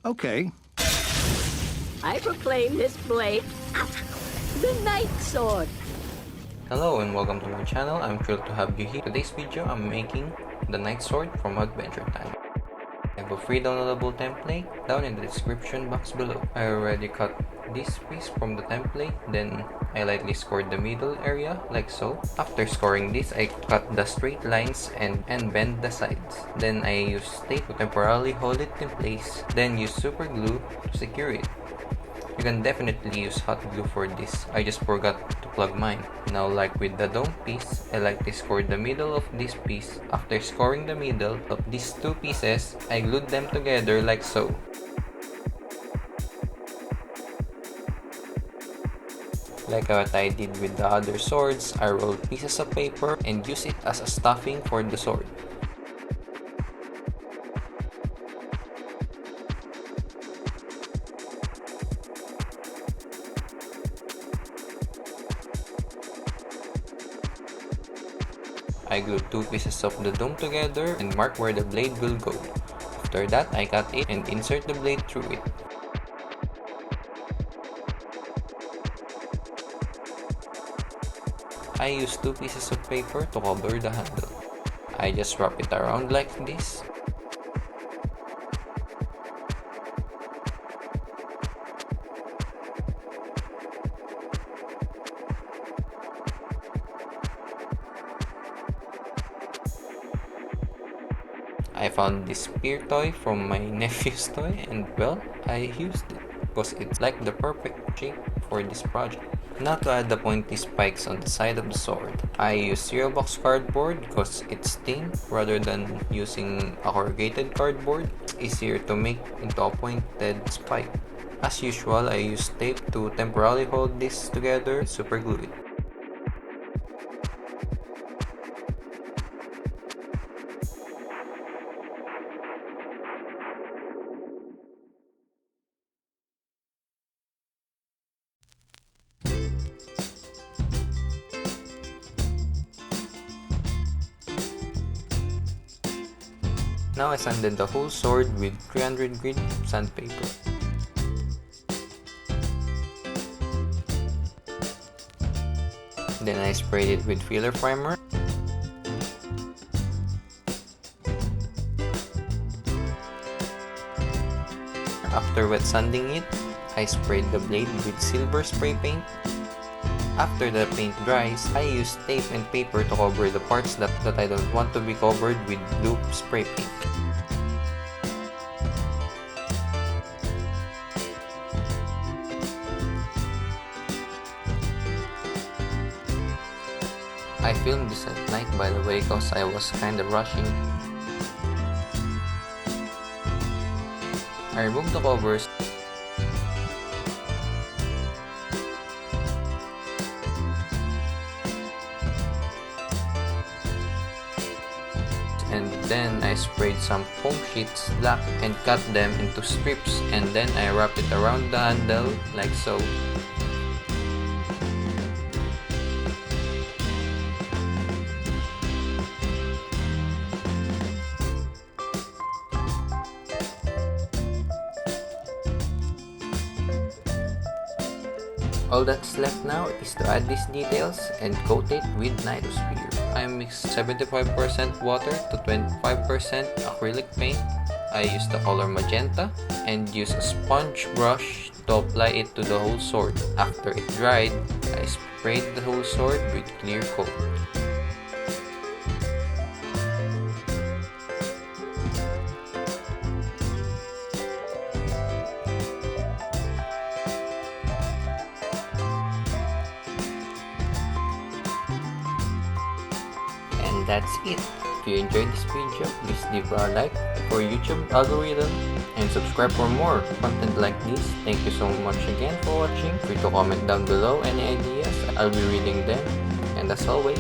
Okay. I proclaim this blade the Night Sword. Hello and welcome to my channel. I'm thrilled to have you here. Today's video I'm making the Night Sword from Adventure Time. I have a free downloadable template down in the description box below. I already cut this piece from the template, then I lightly scored the middle area like so. After scoring this, I cut the straight lines and bend the sides. Then I use tape to temporarily hold it in place, then use super glue to secure it. You can definitely use hot glue for this. I just forgot to plug mine. Now, like with the dome piece, I lightly scored the middle of this piece. After scoring the middle of these two pieces, I glued them together like so. Like what I did with the other swords, I rolled pieces of paper and use it as a stuffing for the sword. I glued two pieces of the dome together and mark where the blade will go. After that, I cut it and insert the blade through it. I used two pieces of paper to cover the handle. I just wrap it around like this. I found this spear toy from my nephew's toy and well, I used it because it's like the perfect shape for this project. Now to add the pointy spikes on the side of the sword, I use cereal box cardboard because it's thin rather than using a corrugated cardboard. It's easier to make into a pointed spike. As usual, I use tape to temporarily hold this together and super glue it. Now I sanded the whole sword with 300 grit sandpaper. Then I sprayed it with filler primer. After wet sanding it, I sprayed the blade with silver spray paint. After the paint dries, I use tape and paper to cover the parts that I don't want to be covered with blue spray paint. I filmed this at night by the way because I was kinda rushing. I removed the covers. And then I sprayed some foam sheets black and cut them into strips, and then I wrapped it around the handle like so. All that's left now is to add these details and coat it with Nightosphere. I mixed 75% water to 25% acrylic paint. I used the color magenta and used a sponge brush to apply it to the whole sword. After it dried, I sprayed the whole sword with clear coat. That's it. If you enjoyed this video, please leave a like for YouTube algorithm and subscribe for more content like this. Thank you so much again for watching. Free to comment down below any ideas. I'll be reading them. And as always,